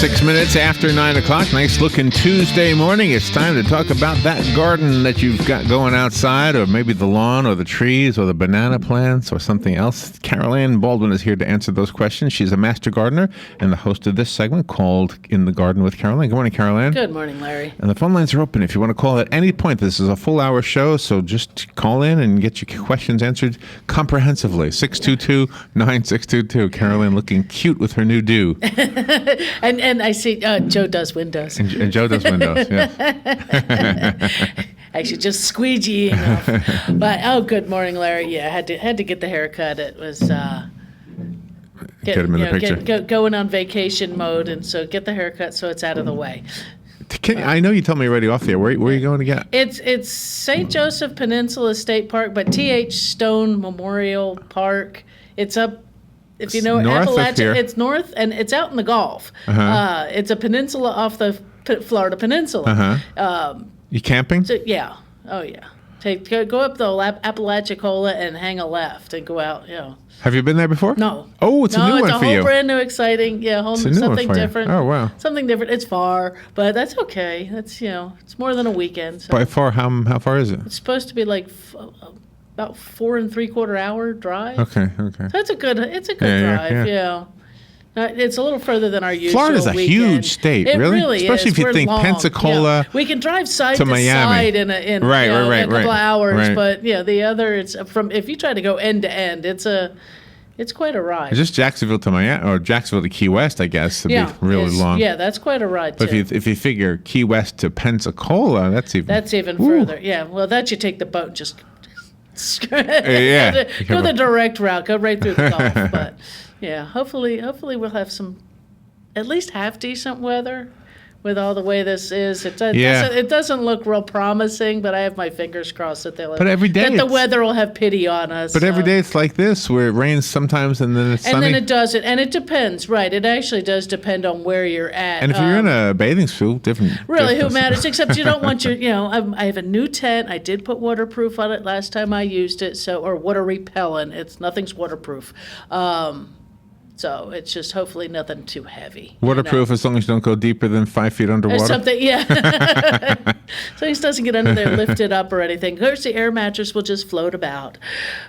6 minutes after 9 o'clock. Nice looking Tuesday morning. It's time to talk about that garden that you've got going outside, or maybe the lawn or the trees or the banana plants or something else. Carol Ann Baldwin is here to answer those questions. She's a master gardener and the host of this segment called In the Garden with Carol Ann. Good morning, Carol Ann. Good morning, Larry. And the phone lines are open if you want to call at any point. This is a full hour show, so just call in and get your questions answered comprehensively. 622-9622. Carol Ann looking cute with her new do. And I see Joe does windows. And Joe does windows, yeah. Actually, just squeegeeing off. But good morning, Larry. Yeah, I had to get the haircut. It was Get him in the picture. Going on vacation mode, and so get the haircut so it's out of the way. I know you told me already off there. Where are you going to get? It's St. Joseph Peninsula State Park, but T.H. Stone Memorial Park. It's up. If you know Appalachia, it's north, and it's out in the Gulf. Uh-huh. It's a peninsula off the Florida Peninsula. Uh-huh. You camping? So, yeah. Oh, yeah. Go up the Apalachicola and hang a left and go out, Have you been there before? No. Oh, it's a new one for you. No, it's a whole brand new, exciting, something different. Oh, wow. Something different. It's far, but that's okay. That's, it's more than a weekend. So. By far, how far is it? It's supposed to be like about 4 3/4 hour drive. Okay. So it's a good drive, yeah. It's a little further than our usual Florida's a weekend. Huge state, it really is. Especially if you We're think long. Pensacola. We can drive side to to Miami. side in a couple of hours, right. but the other, it's if you try to go end to end, it's quite a ride. It's just Jacksonville to Miami, or Jacksonville to Key West, I guess, would be really long. Yeah, that's quite a ride, but too. if you figure Key West to Pensacola, that's even further. Yeah, well, that you take the boat and just go yeah. Go the direct route, go right through the Gulf. But yeah, hopefully we'll have some at least half decent weather. With all the way this is, it doesn't look real promising, but I have my fingers crossed that the weather will have pity on us. But every day it's like this, where it rains sometimes and then it's sunny. And then it doesn't, and it depends, right? It actually does depend on where you're at. And if you're in a bathing suit, different. Really, who matters? Except you don't want your, I have a new tent. I did put waterproof on it last time I used it, or water repellent. Nothing's waterproof. So it's just hopefully nothing too heavy. Waterproof as long as you don't go deeper than 5 feet underwater. Or something, yeah. So it doesn't get under there, lift it up or anything. Of course, the air mattress will just float about.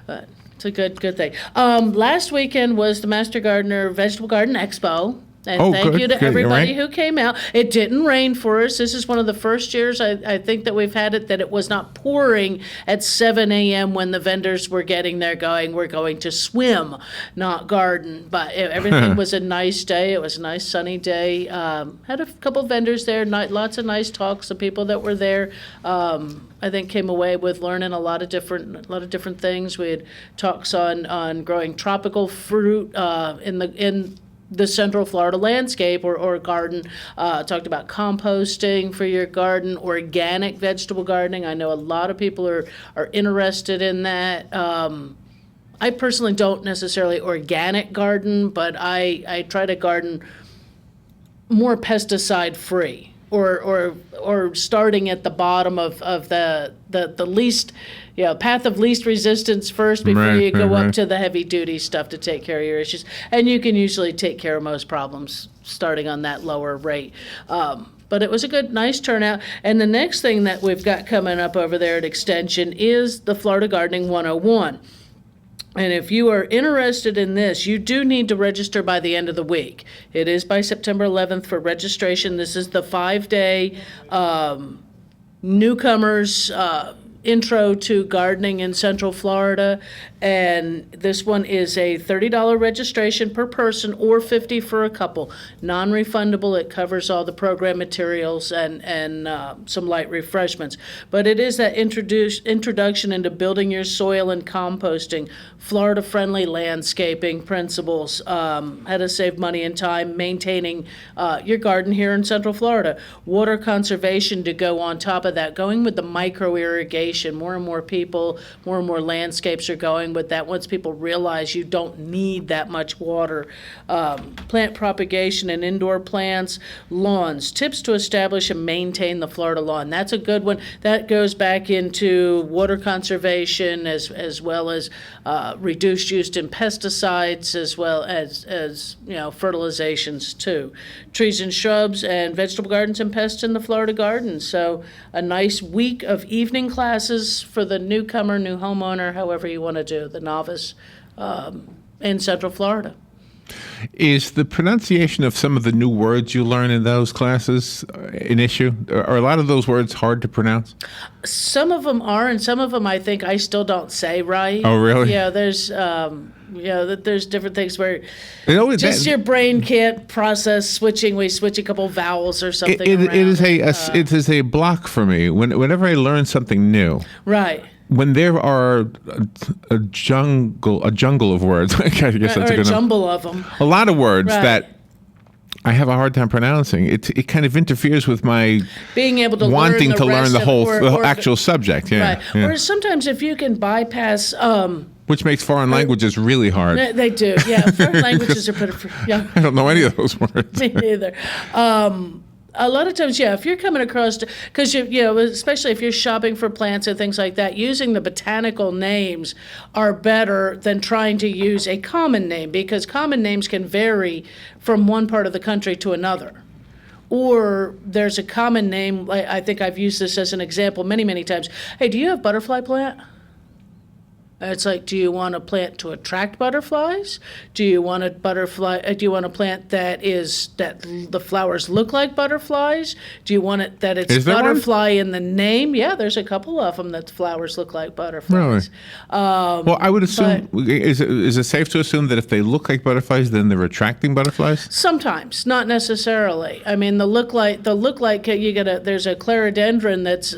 But it's a good thing. Last weekend was the Master Gardener Vegetable Garden Expo. And thank you to everybody who came out. It didn't rain for us. This is one of the first years I think that we've had it that it was not pouring at 7 a.m. when the vendors were getting there going, we're going to swim, not garden. But everything was a nice day. It was a nice sunny day. Had a couple vendors there, lots of nice talks. The people that were there, I think, came away with learning a lot of different things. We had talks on growing tropical fruit in the Central Florida landscape or garden. Talked about composting for your garden, organic vegetable gardening. I know a lot of people are interested in that. I personally don't necessarily organic garden, but I try to garden more pesticide free or starting at the bottom of the least path of least resistance first before you go up to the heavy duty stuff to take care of your issues. And you can usually take care of most problems starting on that lower rate. But it was a nice turnout. And the next thing that we've got coming up over there at Extension is the Florida Gardening 101. And if you are interested in this, you do need to register by the end of the week. It is by September 11th for registration. This is the 5-day newcomers intro to gardening in Central Florida. And this one is a $30 registration per person or $50 for a couple. Non-refundable. It covers all the program materials and some light refreshments. But it is that introduction into building your soil and composting, Florida-friendly landscaping principles, how to save money and time, maintaining your garden here in Central Florida. Water conservation to go on top of that, going with the micro irrigation propagation. More and more people, more and more landscapes are going with that. Once people realize you don't need that much water. Plant propagation and indoor plants, lawns, tips to establish and maintain the Florida lawn. That's a good one. That goes back into water conservation as well as reduced use in pesticides, as well as fertilizations too. Trees and shrubs and vegetable gardens and pests in the Florida garden. So a nice week of evening classes for the newcomer, new homeowner, however you want to do, the novice in Central Florida. Is the pronunciation of some of the new words you learn in those classes an issue? Are a lot of those words hard to pronounce? Some of them are, and some of them I think I still don't say right. Oh, really? Yeah, there's there's different things where your brain can't process switching. We switch a couple vowels or something. It is a block for me whenever I learn something new. Right. When there are a jungle of words, I guess that's or a good a jumble of them. A lot of words Right. that I have a hard time pronouncing. It kind of interferes with my being able to wanting to learn the whole or actual subject. Yeah, right. yeah. Or sometimes if you can bypass. Which makes foreign languages really hard. They do. Yeah, foreign languages are pretty. Yeah. I don't know any of those words. Me neither. A lot of times, if you're coming across, because especially if you're shopping for plants and things like that, using the botanical names are better than trying to use a common name, because common names can vary from one part of the country to another. Or there's a common name, I think I've used this as an example many, many times. Hey, do you have butterfly plant? It's like, do you want a plant to attract butterflies? Do you want a plant that the flowers look like butterflies? Do you want it that it's butterfly in the name? Yeah, there's a couple of them that the flowers look like butterflies. Really? Well, I would assume, is it safe to assume that if they look like butterflies, then they're attracting butterflies? Sometimes, not necessarily. I mean, there's a clerodendron that's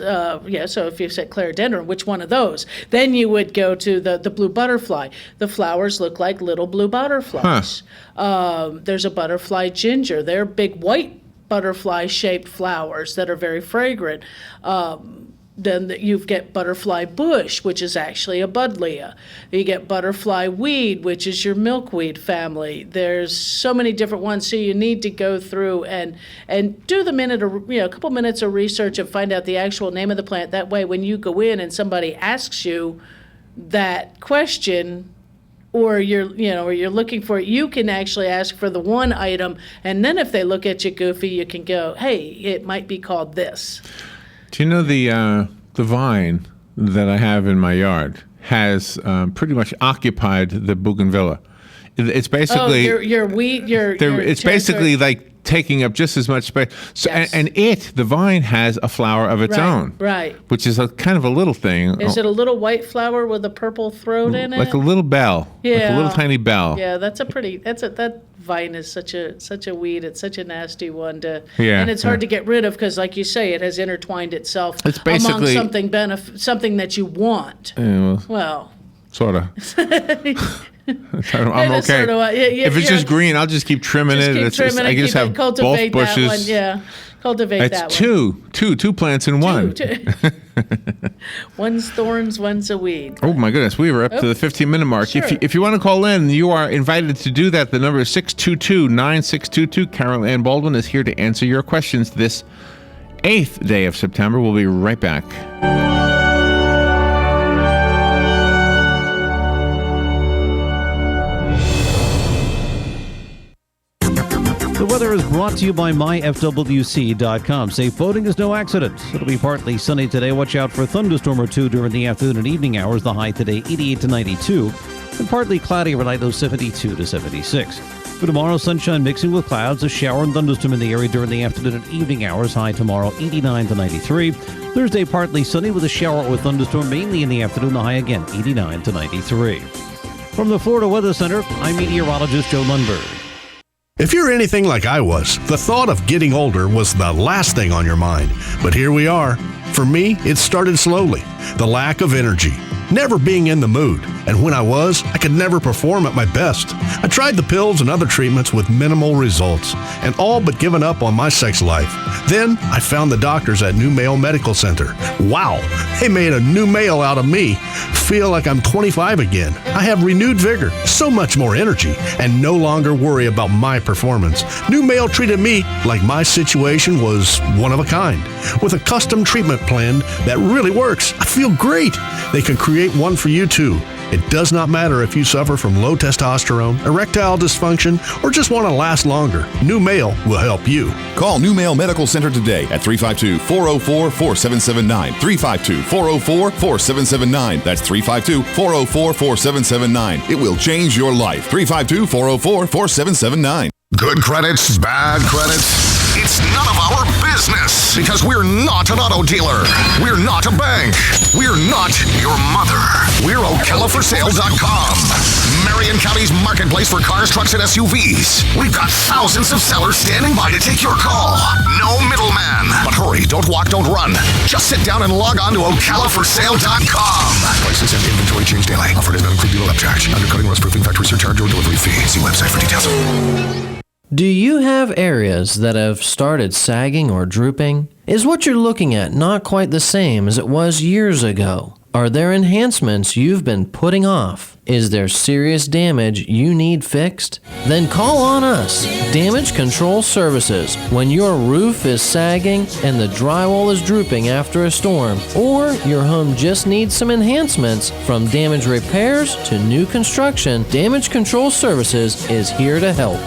so if you said clerodendron, which one of those? Then you would go to the blue butterfly. The flowers look like little blue butterflies. There's a butterfly ginger. They're big white butterfly-shaped flowers that are very fragrant. Then you get butterfly bush, which is actually a buddleia. You get butterfly weed, which is your milkweed family. There's so many different ones, so you need to go through and do a couple minutes of research and find out the actual name of the plant. That way, when you go in and somebody asks you that question, or you're looking for it, you can actually ask for the one item, and then if they look at you goofy, you can go, hey, it might be called this. Do you know the vine that I have in my yard has pretty much occupied the bougainvillea? It's basically your wheat. It's basically like taking up just as much space. So, Yes. and the vine has a flower of its own, right? Which is a kind of a little thing. Is it a little white flower with a purple throat in it? Like a little bell, like a little tiny bell. Yeah, that vine is such a weed. It's such a nasty one and it's hard to get rid of because, like you say, it has intertwined itself it's basically among something that you want. Well, sort of. I'm okay. Sort of, if it's just green, I'll just keep trimming it. I just have both bushes. Cultivate that one. Two plants in one. One's thorns, one's a weed. Oh my goodness, we were up to the 15-minute mark. Sure. If you want to call in, you are invited to do that. The number is 622-9622. Carol Ann Baldwin is here to answer your questions this 8th day of September. We'll be right back. The weather is brought to you by myfwc.com. Safe boating is no accident. It'll be partly sunny today. Watch out for a thunderstorm or two during the afternoon and evening hours. The high today, 88 to 92. And partly cloudy overnight, low 72 to 76. For tomorrow, sunshine mixing with clouds. A shower and thunderstorm in the area during the afternoon and evening hours. High tomorrow, 89 to 93. Thursday, partly sunny with a shower or thunderstorm mainly in the afternoon. The high again, 89 to 93. From the Florida Weather Center, I'm meteorologist Joe Lundberg. If you're anything like I was, the thought of getting older was the last thing on your mind. But here we are. For me, it started slowly. The lack of energy. never being in the mood. And when I was, I could never perform at my best. I tried the pills and other treatments with minimal results, and all but given up on my sex life. Then I found the doctors at New Male Medical Center. Wow, they made a new male out of me. Feel like I'm 25 again. I have renewed vigor, so much more energy, and no longer worry about my performance. New Male treated me like my situation was one of a kind, with a custom treatment plan that really works. I feel great. They can create one for you too. It does not matter if you suffer from low testosterone, erectile dysfunction, or just want to last longer. New Male will help you. Call New Male Medical Center today at 352-404-4779. 352-404-4779. That's 352-404-4779. It will change your life. 352-404-4779. Good credits, bad credits. It's none of our business because we're not an auto dealer. We're not a bank. We're not your mother. We're OcalaForSale.com. Marion County's marketplace for cars, trucks, and SUVs. We've got thousands of sellers standing by to take your call. No middleman. But hurry, don't walk, don't run. Just sit down and log on to OcalaForSale.com. Prices and inventory change daily. Offer does not include dealer upcharge. Undercutting, rust-proofing, factory surcharge, or delivery fee. See website for details. Do you have areas that have started sagging or drooping? Is what you're looking at not quite the same as it was years ago? Are there enhancements you've been putting off? Is there serious damage you need fixed? Then call on us, Damage Control Services, when your roof is sagging and the drywall is drooping after a storm, or your home just needs some enhancements. From damage repairs to new construction, Damage Control Services is here to help.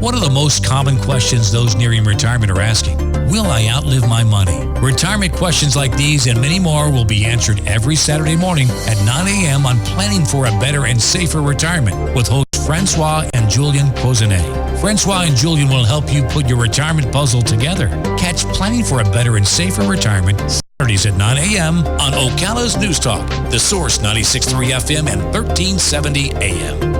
One of the most common questions those nearing retirement are asking: will I outlive my money? Retirement questions like these and many more will be answered every Saturday morning at 9 a.m. on Planning for a Better and Safer Retirement with hosts Francois and Julian Pozenet. Francois and Julian will help you put your retirement puzzle together. Catch Planning for a Better and Safer Retirement Saturdays at 9 a.m. on Ocala's News Talk, The Source 96.3 FM and 1370 AM.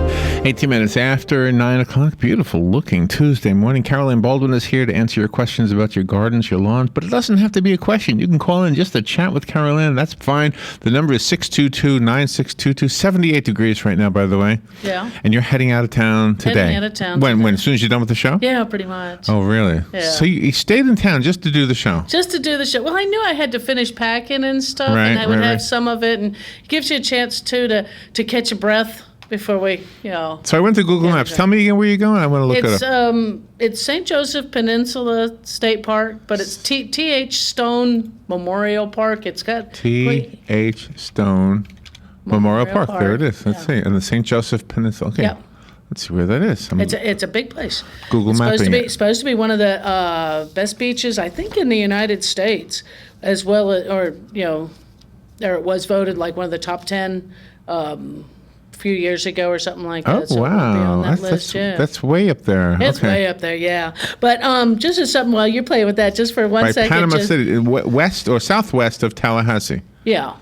18 minutes after 9 o'clock. Beautiful looking Tuesday morning. Carol Baldwin is here to answer your questions about your gardens, your lawns, but it doesn't have to be a question. You can call in just to chat with Carol Ann. That's fine. The number is 622-9622. 78 degrees right now, by the way. Yeah. And you're heading out of town today. Heading out of town When? today. As soon as you're done with the show? Yeah, pretty much. Oh, really? Yeah. So you stayed in town just to do the show? Just to do the show. Well, I knew I had to finish packing and stuff, Right, and I would right, have right. some of it, and it gives you a chance, too, to catch your breath before we, So I went to Google Yeah, Maps. okay. Tell me again where you're going. I want to look It's it up. it's St. Joseph Peninsula State Park, but it's T.H. Stone Memorial Park. It's got T.H. Stone Memorial Park. There it is. Let's yeah. see. And the St. Joseph Peninsula. Okay. Yep. Let's see where that is. It's a big place. Google it's mapping it. supposed to be one of the best beaches, I think, in the United States, as well as, or it was voted like one of the top 10 a few years ago or something like Oh, that. So it'll be wow. on that list, yeah. That's way up there. It's okay. way up there, yeah. But just as something while you're playing with that, just for one Right, second. Panama City, west or southwest of Tallahassee. Yeah.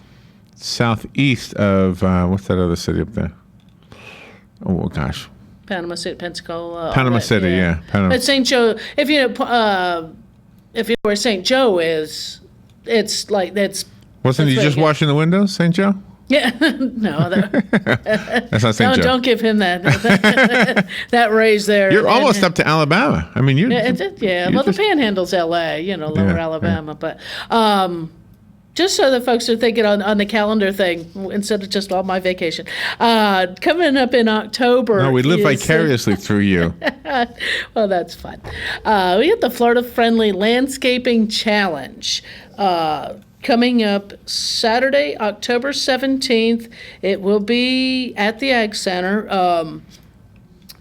Southeast of, what's that other city up there? Oh, gosh. Panama City, Pensacola. Panama City, yeah. Panama. But St. Joe, if you know where St. Joe is, it's like that's. Wasn't he that's just right, yeah. washing the windows, St. Joe? Yeah, no, That's not St. Joe. don't give him that that raise there. You're almost up to Alabama. I mean, you're. Yeah, you're well, just- the Panhandle's L.A., lower Yeah, Alabama, but. Just so the folks are thinking on the calendar thing instead of just on my vacation. Coming up in October. No, we live is- vicariously through you. Well, that's fun. We have the Florida Friendly Landscaping Challenge coming up Saturday, October 17th. It will be at the Ag Center.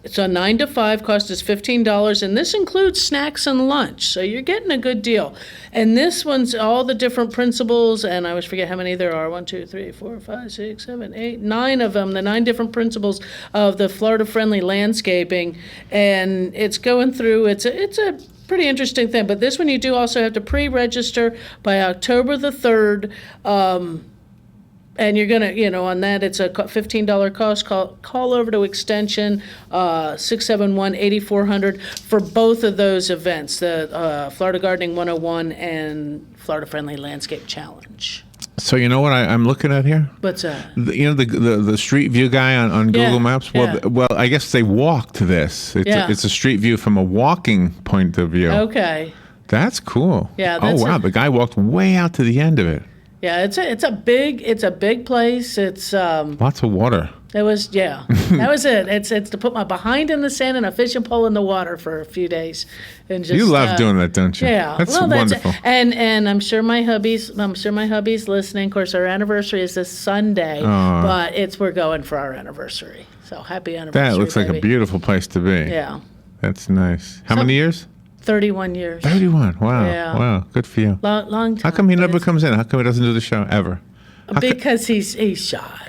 It's a 9 to 5, cost is $15, and this includes snacks and lunch, so you're getting a good deal. And this one's all the different principles, and I always forget how many there are. 1, 2, 3, 4, 5, 6, 7, 8, 9 of them, the 9 different principles of the Florida-friendly landscaping. And it's going through, it's a pretty interesting thing. But this one you do also have to pre-register by October the 3rd. And you're going to, on that, it's a $15 cost. Call over to Extension 671-8400 for both of those events, the Florida Gardening 101 and Florida Friendly Landscape Challenge. So you know what I'm looking at here? What's that? The Street View guy on Google Yeah, Maps. yeah. Well, I guess they walked this. It's a street view from a walking point of view. Okay. That's cool. Yeah, Oh wow, the guy walked way out to the end of it. Yeah, it's a big place. It's Lots of water. that was it. It's to put my behind in the sand and a fishing pole in the water for a few days, and just You love doing that, don't you? Yeah, That's well, wonderful. And I'm sure my hubby's listening. Of course, our anniversary is this Sunday, but we're going for our anniversary. So happy anniversary! That looks like a baby. beautiful place to be. Yeah, That's nice. How many years? 31 years. 31. Wow. Yeah. Wow. Good for you. Long time. How come he but never it's- comes in? How come he doesn't do the show ever? Because he's shy.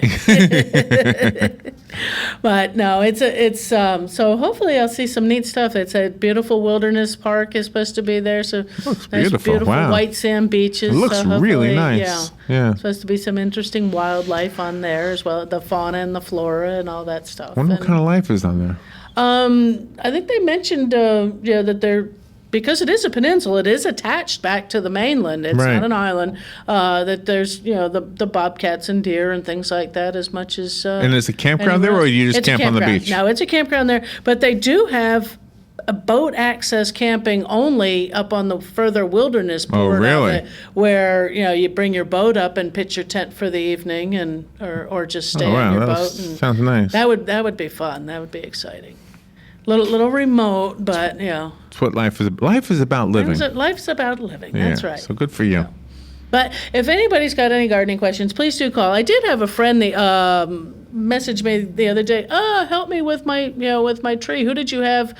But no, it's so hopefully I'll see some neat stuff. It's a beautiful wilderness park is supposed to be there. So Looks nice, beautiful. Wow. white sand beaches. It looks so really hopefully, nice. Yeah. Supposed to be some interesting wildlife on there as well, the fauna and the flora and all that stuff. Wonder what And, kind of life is on there. I think they mentioned that they're, because it is a peninsula, it is attached back to the mainland. It's Right. not an island. That there's the bobcats and deer and things like that as much as. And is a campground there, or you just It's a camp on the campground. beach? No, it's a campground there, but they do have a boat access camping only up on the further wilderness part of really? it, where you bring your boat up and pitch your tent for the evening and or just stay Oh, wow. on your That boat. And sounds nice. that would be fun. That would be exciting. Little remote, but That's what life is. Life is about living. life's about living. Yeah, That's right. So good for you. But if anybody's got any gardening questions, please do call. I did have a friend message me the other day. Help me with my tree. Who did you have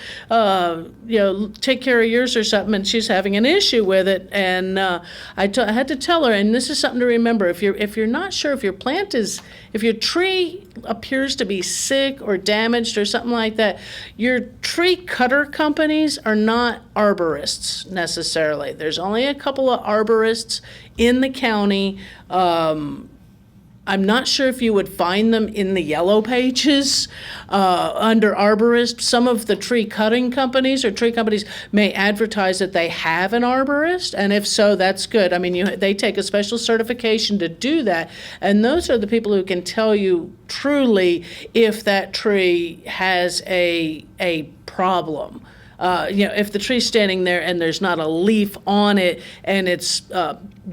take care of yours or something? And she's having an issue with it. And I had to tell her. And this is something to remember. If you're not sure if your tree appears to be sick or damaged or something like that, your tree cutter companies are not arborists necessarily. There's only a couple of arborists in the county. I'm not sure if you would find them in the yellow pages under arborist. Some of the tree cutting companies or tree companies may advertise that they have an arborist, and if so, that's good. I mean, they take a special certification to do that, and those are the people who can tell you truly if that tree has a problem. If the tree's standing there and there's not a leaf on it and it's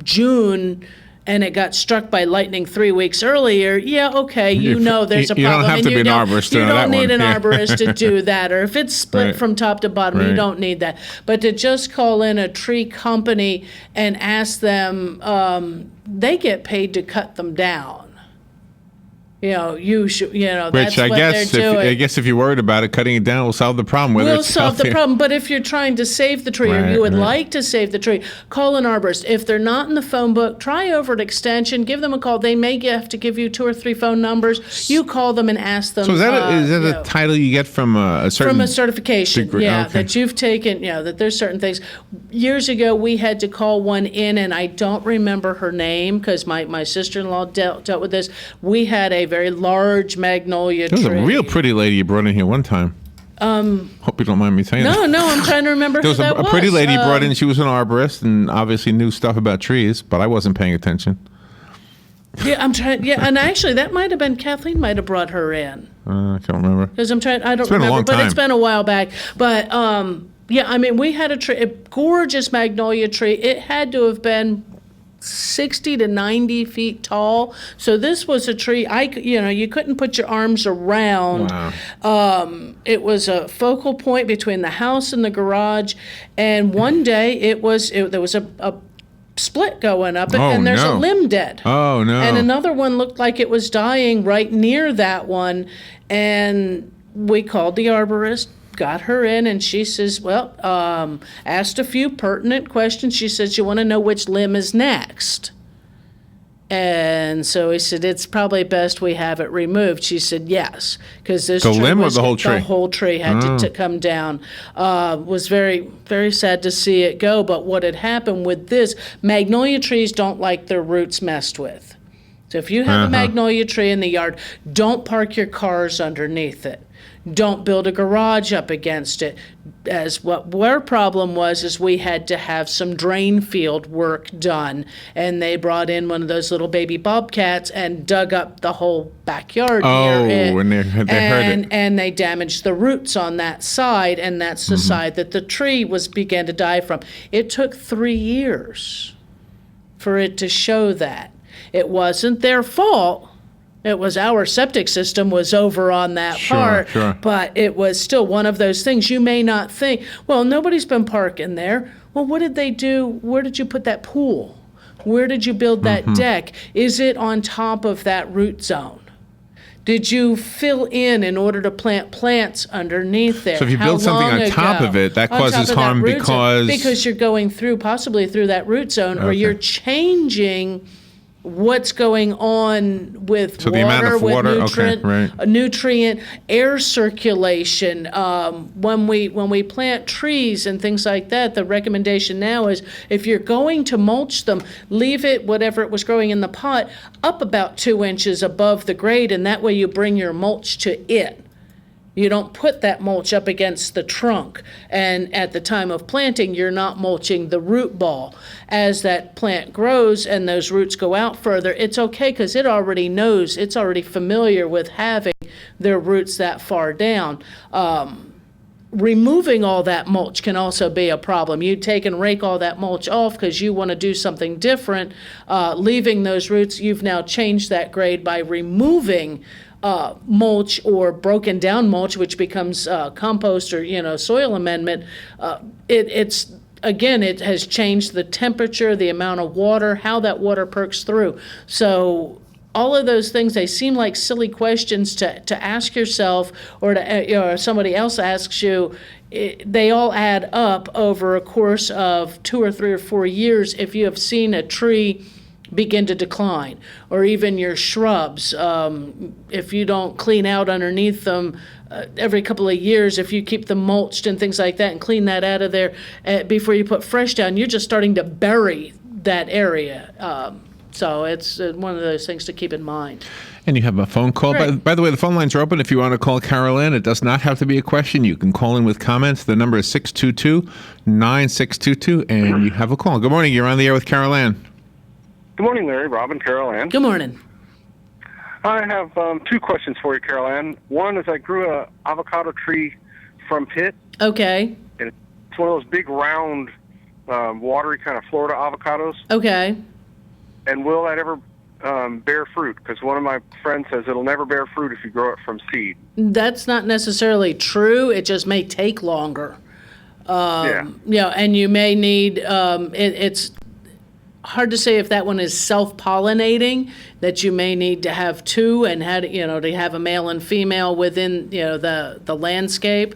June and it got struck by lightning 3 weeks earlier, there's a You problem. don't have to be an arborist to You know that don't need one. an Yeah. arborist to do that. Or if it's split Right. from top to bottom, you Right. don't need that. But to just call in a tree company and ask them, they get paid to cut them down. You should, that's Which I what guess, they're doing. if you're worried about it, cutting it down will solve the problem. Whether Will it's solve the healthy- problem. But if you're trying to save the tree or Right, you would right. like to save the tree, call an arborist. If they're not in the phone book, try over at Extension. Give them a call. They may have to give you 2 or 3 phone numbers. You call them and ask them. So is that you a know, title you get from a certain? from a certification, degree? Okay. that you've taken, that there's certain things. Years ago, we had to call one in, and I don't remember her name because my sister-in-law dealt with this. We had a very large magnolia There was tree. a real pretty lady you brought in here one time. Hope you don't mind me saying that. No, I'm trying to remember There who was that a was. pretty lady you brought in. She was an arborist and obviously knew stuff about trees, but I wasn't paying attention. Yeah, I'm trying. Yeah, and actually, that might have been Kathleen. Might have brought her in I can't remember. because I'm trying. I don't been a remember, long but it's time. been a while back. But I mean, we had a gorgeous magnolia tree. It had to have been 60 to 90 feet tall. So this was a tree you couldn't put your arms around. Wow. It was a focal point between the house and the garage. And one day there was a split going up, and there's a no. limb dead. Oh no. And another one looked like it was dying right near that one. And we called the arborist, got her in, and she says, asked a few pertinent questions. She says, you want to know which limb is next? And so he said, it's probably best we have it removed. She said, yes, because this The tree limb or was- the whole tree? The whole tree had to come down. Was very, very sad to see it go. But what had happened with this, magnolia trees don't like their roots messed with. So if you have a magnolia tree in the yard, don't park your cars underneath it. Don't build a garage up against it. As what our problem was is we had to have some drain field work done, and they brought in one of those little baby bobcats and dug up the whole backyard near it. And they heard it. And they damaged the roots on that side, and that's the side that the tree began to die from. It took 3 years for it to show that. It wasn't their fault. It was our septic system was over on that part, but it was still one of those things you may not think, well, nobody's been parking there. Well, what did they do? Where did you put that pool? Where did you build that deck? Is it on top of that root zone? Did you fill in order to plant plants underneath there? So if you build something on top of it, that causes harm because you're going possibly through that root zone, or you're changing what's going on with the amount of water, nutrient, air circulation. When we plant trees and things like that, the recommendation now is if you're going to mulch them, leave it, whatever it was growing in the pot, up about 2 inches above the grade, and that way you bring your mulch to it. You don't put that mulch up against the trunk. And at the time of planting, you're not mulching the root ball. As that plant grows and those roots go out further, it's okay because it already knows, it's already familiar with having their roots that far down. Removing all that mulch can also be a problem. You take and rake all that mulch off because you want to do something different. Leaving those roots, you've now changed that grade by removing mulch or broken down mulch, which becomes compost or soil amendment. It has changed the temperature, the amount of water, how that water perks through. So all of those things, they seem like silly questions to ask yourself, or to somebody else asks you. They all add up over a course of 2 or 3 or 4 years. If you have seen a tree begin to decline, or even your shrubs, if you don't clean out underneath them every couple of years, if you keep them mulched and things like that and clean that out of there before you put fresh down, you're just starting to bury that area. So it's one of those things to keep in mind. And you have a phone call. Right. By the way, the phone lines are open if you want to call Carol in. It does not have to be a question. You can call in with comments. The number is 622-9622, and you have a call. Good morning. You're on the air with Carol Ann. Good morning, Larry, Robin, Carol Ann. Good morning. I have 2 questions for you, Carol Ann. One is I grew an avocado tree from pit. Okay. And it's one of those big, round, watery kind of Florida avocados. Okay. And will that ever bear fruit? Because one of my friends says it'll never bear fruit if you grow it from seed. That's not necessarily true. It just may take longer. And you may need, it's hard to say if that one is self-pollinating, that you may need to have 2 and to have a male and female within the landscape.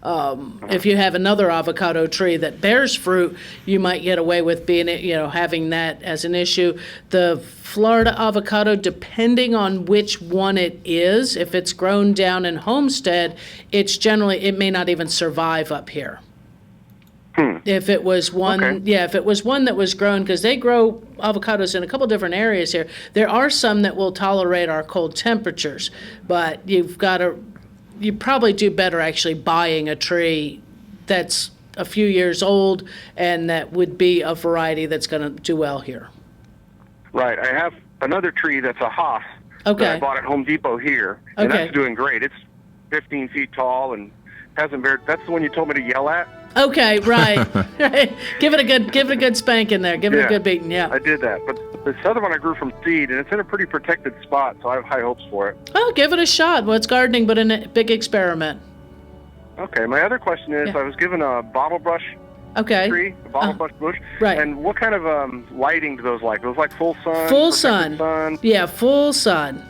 If you have another avocado tree that bears fruit, you might get away with having that as an issue. The Florida avocado, depending on which one it is, if it's grown down in Homestead, it may not even survive up here. If it was one, if it was one that was grown, because they grow avocados in a couple different areas here. There are some that will tolerate our cold temperatures, but you probably do better actually buying a tree that's a few years old and that would be a variety that's going to do well here. Right. I have another tree that's a Haas that I bought at Home Depot here, and that's doing great. It's 15 feet tall and hasn't bared. That's the one you told me to yell at. Okay, right. Give it a good spank in there. Give it a good beating. Yeah, I did that. But this other one I grew from seed, and it's in a pretty protected spot, so I have high hopes for it. Oh, give it a shot. Well, it's gardening, but a big experiment. Okay. My other question is, I was given a bottle brush tree, a bottle brush bush. Right. And what kind of lighting do those like? Those like full sun? Full sun. Yeah, full sun.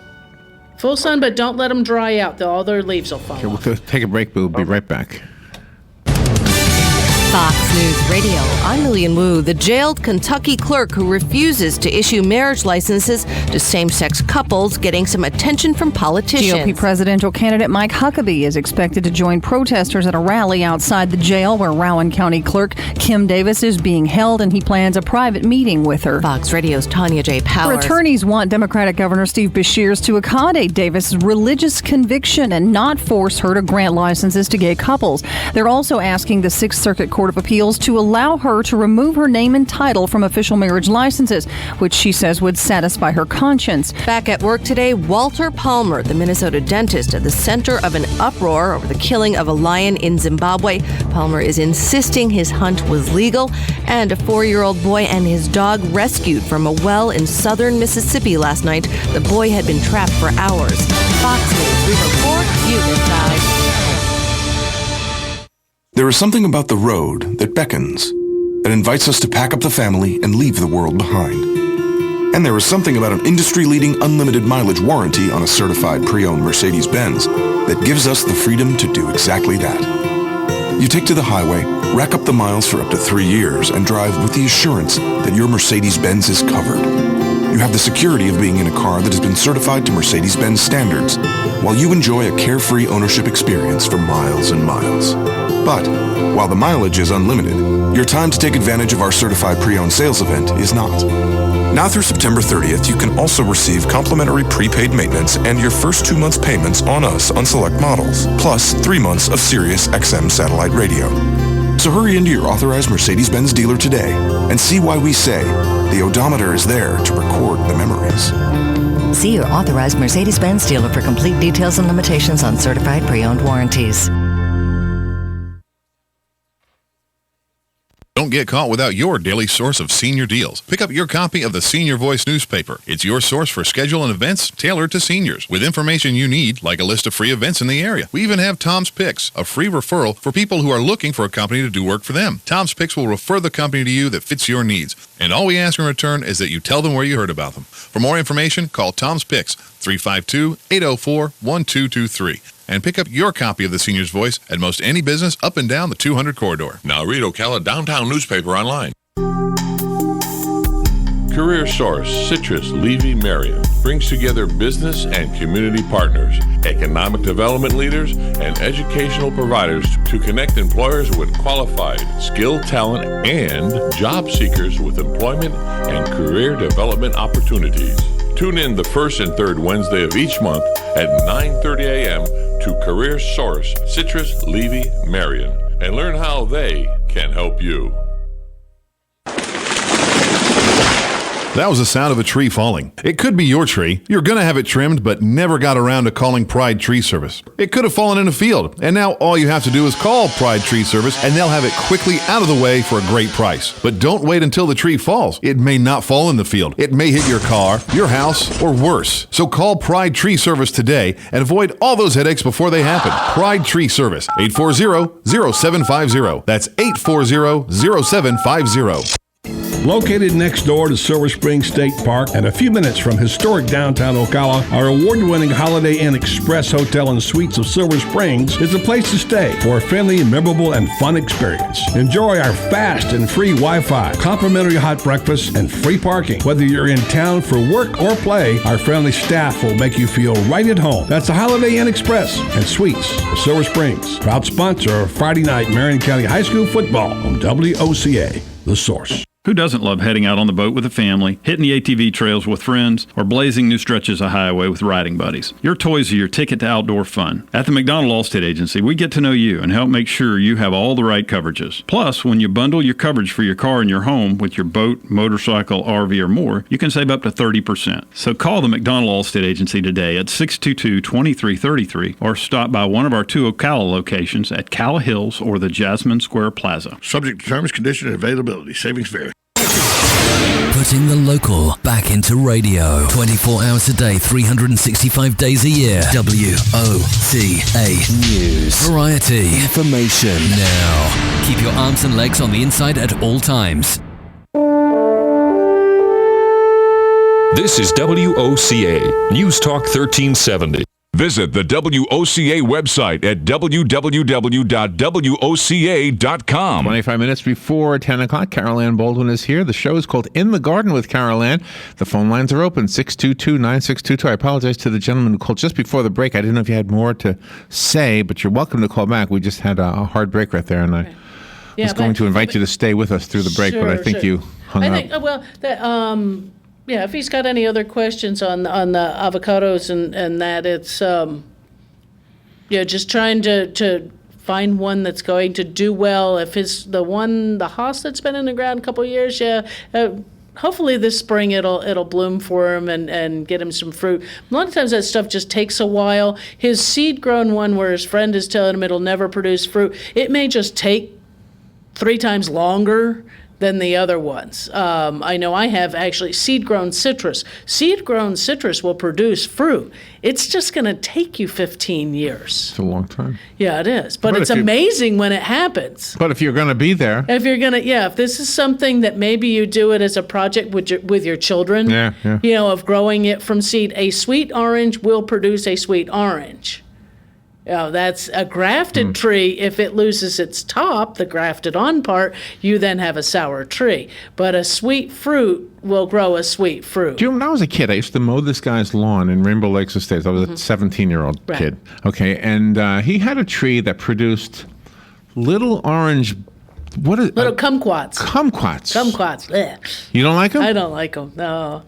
Full sun, but don't let them dry out. All their leaves will fall off. We'll take a break, but we'll be right back. Fox News Radio, I'm Lillian Wu. The jailed Kentucky clerk who refuses to issue marriage licenses to same-sex couples getting some attention from politicians. GOP presidential candidate Mike Huckabee is expected to join protesters at a rally outside the jail where Rowan County Clerk Kim Davis is being held, and he plans a private meeting with her. Fox Radio's Tanya J. Powers. Attorneys want Democratic Governor Steve Beshears to accommodate Davis' religious conviction and not force her to grant licenses to gay couples. They're also asking the Sixth Circuit Court of Appeals to allow her to remove her name and title from official marriage licenses, which she says would satisfy her conscience. Back at work today, Walter Palmer, the Minnesota dentist, at the center of an uproar over the killing of a lion in Zimbabwe. Palmer is insisting his hunt was legal, and a 4-year-old boy and his dog rescued from a well in southern Mississippi last night. The boy had been trapped for hours. Fox News, we report, you decide. There is something about the road that beckons, that invites us to pack up the family and leave the world behind. And there is something about an industry-leading unlimited mileage warranty on a certified pre-owned Mercedes-Benz that gives us the freedom to do exactly that. You take to the highway, rack up the miles for up to 3 years, and drive with the assurance that your Mercedes-Benz is covered. You have the security of being in a car that has been certified to Mercedes-Benz standards, while you enjoy a carefree ownership experience for miles and miles. But while the mileage is unlimited, your time to take advantage of our certified pre-owned sales event is not. Now through September 30th, you can also receive complimentary prepaid maintenance and your first 2 months payments on us on select models, plus 3 months of Sirius XM satellite radio. So hurry into your authorized Mercedes-Benz dealer today and see why we say the odometer is there to record the memories. See your authorized Mercedes-Benz dealer for complete details and limitations on certified pre-owned warranties. Don't get caught without your daily source of senior deals. Pick up your copy of the Senior Voice newspaper. It's your source for schedule and events tailored to seniors, with information you need, like a list of free events in the area. We even have Tom's Picks, a free referral for people who are looking for a company to do work for them. Tom's Picks will refer the company to you that fits your needs. And all we ask in return is that you tell them where you heard about them. For more information, call Tom's Picks, 352-804-1223. And pick up your copy of the Senior's Voice at most any business up and down the 200 corridor. Now read Ocala Downtown Newspaper online. Career Source, Citrus, Levy, Marion brings together business and community partners, economic development leaders, and educational providers to connect employers with qualified, skilled talent and job seekers with employment and career development opportunities. Tune in the first and third Wednesday of each month at 9:30 a.m. to Career Source, Citrus, Levy, Marion, and learn how they can help you. That was the sound of a tree falling. It could be your tree. You're going to have it trimmed, but never got around to calling Pride Tree Service. It could have fallen in a field, and now all you have to do is call Pride Tree Service, and they'll have it quickly out of the way for a great price. But don't wait until the tree falls. It may not fall in the field. It may hit your car, your house, or worse. So call Pride Tree Service today and avoid all those headaches before they happen. Pride Tree Service, 840-0750. That's 840-0750. Located next door to Silver Spring State Park and a few minutes from historic downtown Ocala, our award-winning Holiday Inn Express Hotel and Suites of Silver Springs is a place to stay for a friendly, memorable, and fun experience. Enjoy our fast and free Wi-Fi, complimentary hot breakfast, and free parking. Whether you're in town for work or play, our friendly staff will make you feel right at home. That's the Holiday Inn Express and Suites of Silver Springs, proud sponsor of Friday night Marion County High School football on WOCA, The Source. Who doesn't love heading out on the boat with a family, hitting the ATV trails with friends, or blazing new stretches of highway with riding buddies? Your toys are your ticket to outdoor fun. At the McDonald Allstate Agency, we get to know you and help make sure you have all the right coverages. Plus, when you bundle your coverage for your car and your home with your boat, motorcycle, RV, or more, you can save up to 30%. So call the McDonald Allstate Agency today at 622-2333 or stop by one of our 2 Ocala locations at Calla Hills or the Jasmine Square Plaza. Subject to terms, conditions, and availability. Savings vary. Putting the local back into radio. 24 hours a day, 365 days a year. WOCA News. Variety. Information. Now. Keep your arms and legs on the inside at all times. This is WOCA, News Talk 1370. Visit the WOCA website at www.woca.com. 25 minutes before 10 o'clock, Carol Ann Baldwin is here. The show is called In the Garden with Carol Ann. The phone lines are open, 622-9622. I apologize to the gentleman who called just before the break. I didn't know if you had more to say, but you're welcome to call back. We just had a hard break right there, and I was going to invite you to stay with us through the break, but I think you hung up. Yeah, if he's got any other questions on the avocados and that, it's just trying to find one that's going to do well. If it's the hoss that's been in the ground a couple of years, hopefully this spring it'll bloom for him and get him some fruit. A lot of times that stuff just takes a while. His seed-grown one, where his friend is telling him it'll never produce fruit, it may just take 3 times longer than the other ones. I know I have actually seed-grown citrus. Seed-grown citrus will produce fruit. It's just going to take you 15 years. It's a long time. Yeah, it is. But it's amazing when it happens. But if you're going to be there. If this is something that maybe you do it as a project with your children, of growing it from seed, a sweet orange will produce a sweet orange. That's a grafted tree. If it loses its top, the grafted on part, you then have a sour tree. But a sweet fruit will grow a sweet fruit. Do you know, when I was a kid, I used to mow this guy's lawn in Rainbow Lakes Estates. I was a 17-year-old kid. Okay, and he had a tree that produced little orange. Little kumquats. Kumquats. Kumquats. Blech. You don't like them? I don't like them. No.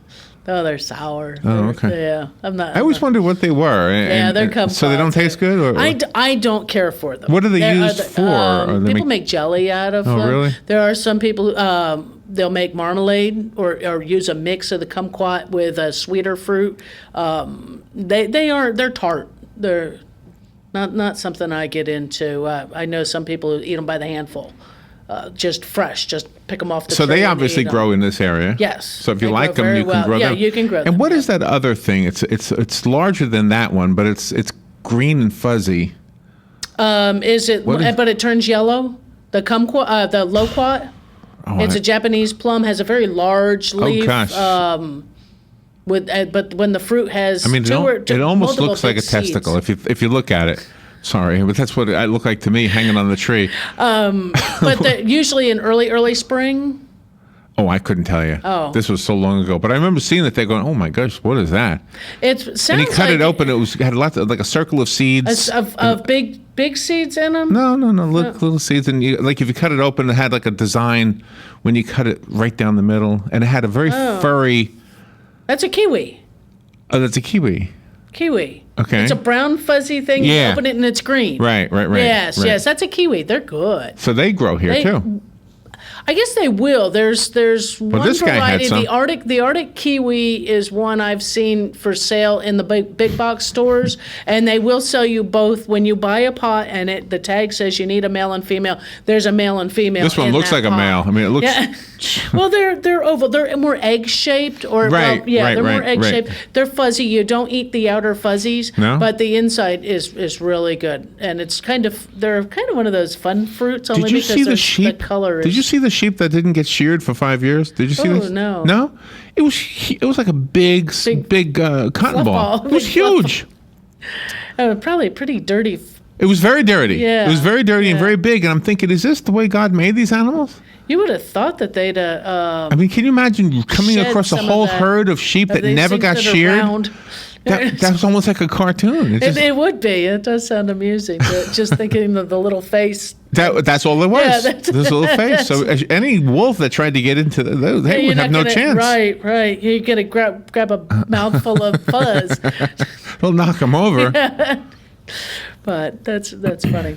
Oh, they're sour. Oh, okay. Yeah, I always wondered what they were. They're kumquats. So they don't taste good? Or? I don't care for them. What are they used for? People make jelly out of them. Oh, really? There are some people who, they'll make marmalade or use a mix of the kumquat with a sweeter fruit. They're tart. They're not something I get into. I know some people who eat them by the handful. Just fresh, just pick them off the tree. So they obviously grow in this area. Yes. So if you like them, you can grow them. Yeah, you can grow them. And what is that other thing? It's larger than that one, but it's green and fuzzy. But it turns yellow. The kumquat, the loquat. It's a Japanese plum. Has a very large leaf. Oh gosh. But when the fruit has, it almost looks like a testicle if you look at it. Sorry, but that's what it looked like to me, hanging on the tree. But usually in early spring. Oh, I couldn't tell you. Oh. This was so long ago. But I remember seeing that. They're going, oh my gosh, what is that? It sounds and he cut it open. It had lots of, like a circle of seeds. Of big seeds in them? No, little seeds. And if you cut it open, it had like a design when you cut it right down the middle. And it had a very furry. That's a kiwi. Oh, that's a kiwi. Kiwi. Okay. It's a brown fuzzy thing. Yeah. You open it and it's green. Right. Yes, that's a kiwi. They're good. So they grow here too. I guess they will. There's one this guy variety. had some. The Arctic kiwi is one I've seen for sale in the big box stores, and they will sell you both when you buy a pot and the tag says you need a male and female. There's a male and female. This one looks like a male. I mean, it looks. Yeah. Well, they're oval. They're more egg shaped, or they're more egg shaped. They're fuzzy. You don't eat the outer fuzzies, but the inside is really good, and they're kind of one of those fun fruits. Only Did you see the sheep? The color. Did you see the sheep that didn't get sheared for 5 years? Did you see this? No. No? It was like a big cotton ball. It was huge. Probably pretty dirty. It was very dirty. Yeah. It was very dirty and very big. And I'm thinking, is this the way God made these animals? You would have thought that they'd. I mean, can you imagine coming across a whole herd of sheep that never got sheared? That's almost like a cartoon. It would be. It does sound amusing. But just thinking of the little face. That's all it was. Yeah, this little face. So any wolf that tried to get into those, they would have no chance. Right. You're gonna grab a mouthful of fuzz. They'll knock them over. Yeah. But that's funny.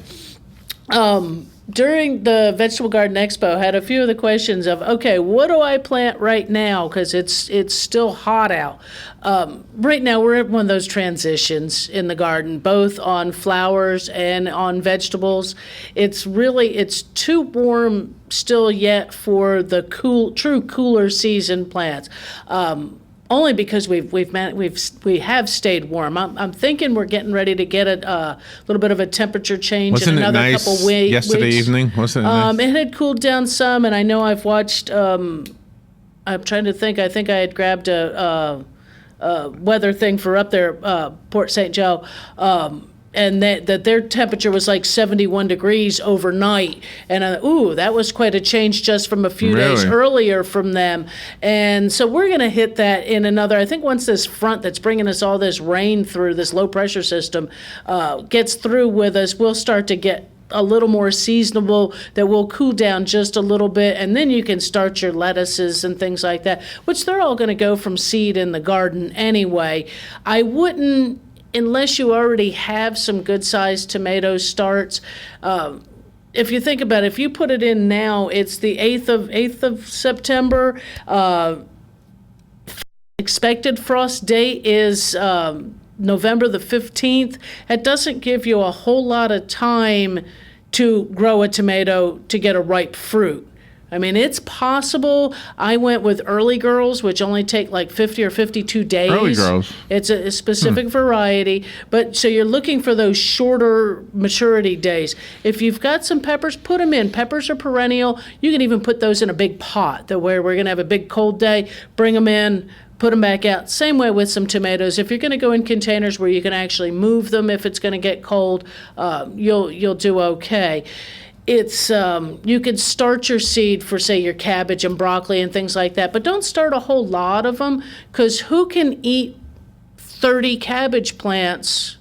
During the Vegetable Garden Expo, I had a few of the questions of, okay, what do I plant right now? Because it's still hot out. Right now, we're at one of those transitions in the garden, both on flowers and on vegetables. It's too warm still yet for the true cooler season plants. Only because we have stayed warm. I'm thinking we're getting ready to get a little bit of a temperature change in another couple weeks. Yesterday evening? Wasn't it nice? It had cooled down some, and I know I've watched. I'm trying to think. I think I had grabbed a weather thing for up there, Port St. Joe. And that their temperature was like 71 degrees overnight. And that was quite a change just from a few days earlier from them. And so we're going to hit that in another, I think once this front that's bringing us all this rain through, this low pressure system, gets through with us, we'll start to get a little more seasonable, that will cool down just a little bit, and then you can start your lettuces and things like that, which they're all going to go from seed in the garden anyway. I wouldn't, unless you already have some good-sized tomato starts. If you think about it, if you put it in now, it's the 8th of September. Expected frost date is November the 15th. It doesn't give you a whole lot of time to grow a tomato to get a ripe fruit. I mean, it's possible. I went with early girls, which only take like 50 or 52 days. Early girls. It's a specific variety. But so you're looking for those shorter maturity days. If you've got some peppers, put them in. Peppers are perennial. You can even put those in a big pot, where we're going to have a big cold day, bring them in, put them back out. Same way with some tomatoes. If you're going to go in containers where you can actually move them if it's going to get cold, you'll do okay. It's you can start your seed for, say, your cabbage and broccoli and things like that, but don't start a whole lot of them, because who can eat 30 cabbage plants,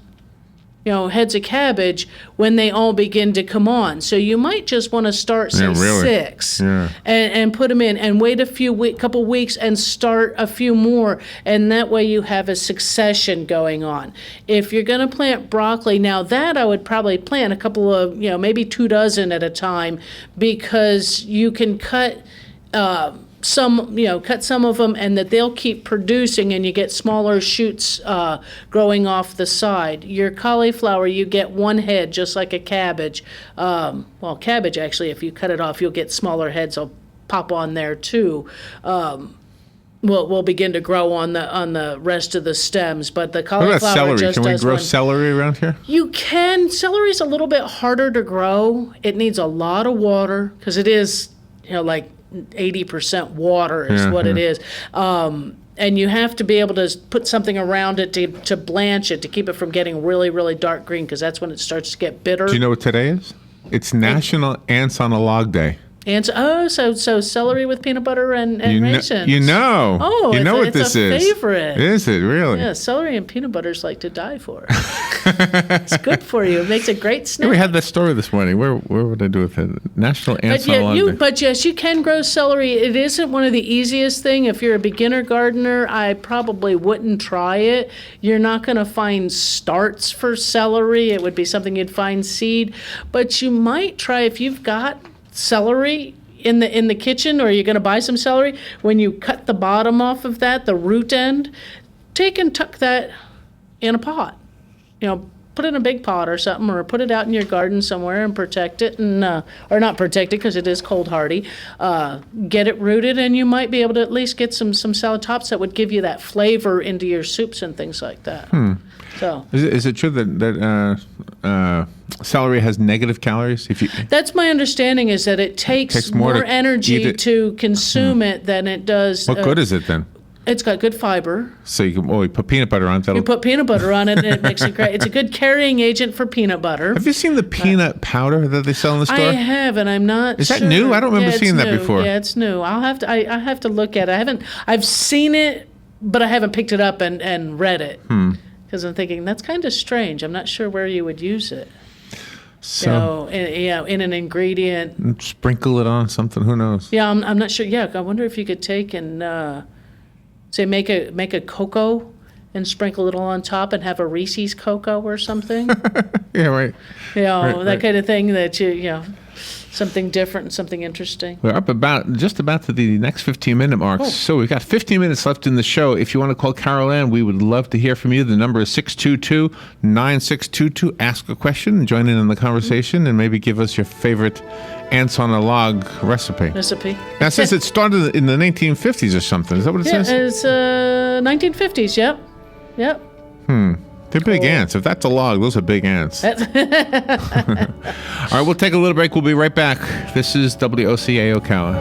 heads of cabbage, when they all begin to come on? So you might just want to start, say, 6 and put them in and wait a couple weeks and start a few more. And that way you have a succession going on. If you're going to plant broccoli, now that I would probably plant a couple of, maybe 2 dozen at a time, because you can cut cut some of them, and that they'll keep producing, and you get smaller shoots growing off the side. Your cauliflower, you get one head, just like a cabbage. Cabbage, actually, if you cut it off, you'll get smaller heads. Will pop on there too. Will begin to grow on the rest of the stems, but the cauliflower just does one. What about celery? Can we grow celery around here? You can. Celery's a little bit harder to grow. It needs a lot of water, because it is, like 80% water is what it is. And you have to be able to put something around it to blanch it, to keep it from getting really, really dark green, because that's when it starts to get bitter. Do you know what today is? It's National Ants on a Log Day. And so celery with peanut butter and raisins. Oh, you know what this is. It's a favorite. Is it really? Yeah, celery and peanut butter's like to die for. It's good for you. It makes a great snack. Yeah, we had that story this morning. Where would I do with it? National Ants on a Log Day. But yes, you can grow celery. It isn't one of the easiest thing. If you're a beginner gardener, I probably wouldn't try it. You're not going to find starts for celery. It would be something you'd find seed. But you might try, if you've got celery in the kitchen, or you're going to buy some celery, when you cut the bottom off of that, the root end, take and tuck that in a pot. Put it in a big pot or something, or put it out in your garden somewhere and protect it, and or not protect it, because it is cold hardy. Get it rooted, and you might be able to at least get some salad tops that would give you that flavor into your soups and things like that. So is it true that celery has negative calories? That's my understanding, is that it takes more energy to consume it than it does. What good is it then? It's got good fiber. So you put peanut butter on it. You put peanut butter on it, and it makes it great. It's a good carrying agent for peanut butter. Have you seen the peanut powder that they sell in the store? I have, and I'm not. Is sure. that new? I don't remember seeing that before. Yeah, it's new. I have to look at it. I've seen it, but I haven't picked it up and read it. Because I'm thinking, that's kind of strange. I'm not sure where you would use it. So, in an ingredient. Sprinkle it on something. Who knows? Yeah, I'm not sure. Yeah, I wonder if you could take and say make a cocoa and sprinkle it all on top, and have a Reese's cocoa or something. Yeah, right. That kind of thing, that something different and something interesting. We're up just about to the next 15-minute mark. So we've got 15 minutes left in the show. If you want to call Carol Ann, we would love to hear from you. The number is 622-9622. Ask a question and join in on the conversation, and maybe give us your favorite ants on a log recipe. Now, it says it started in the 1950s or something. Is that what it says? Yeah, it's 1950s. Yep. They're big ants. If that's a log, those are big ants. All right, we'll take a little break. We'll be right back. This is WOCA Ocala.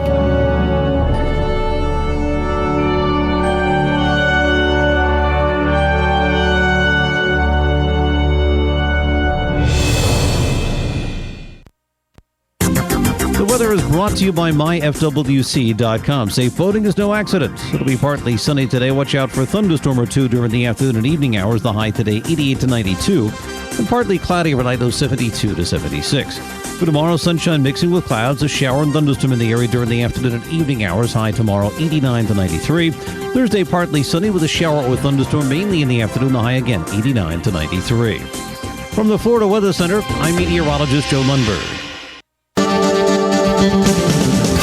weather is brought to you by myfwc.com. Safe boating is no accident. It'll be partly sunny today. Watch out for a thunderstorm or two during the afternoon and evening hours. The high today 88 to 92. And partly cloudy overnight, low 72 to 76. For tomorrow, sunshine mixing with clouds. A shower and thunderstorm in the area during the afternoon and evening hours. High tomorrow 89 to 93. Thursday, partly sunny with a shower or thunderstorm mainly in the afternoon. The high again 89 to 93. From the Florida Weather Center, I'm meteorologist Joe Lundberg.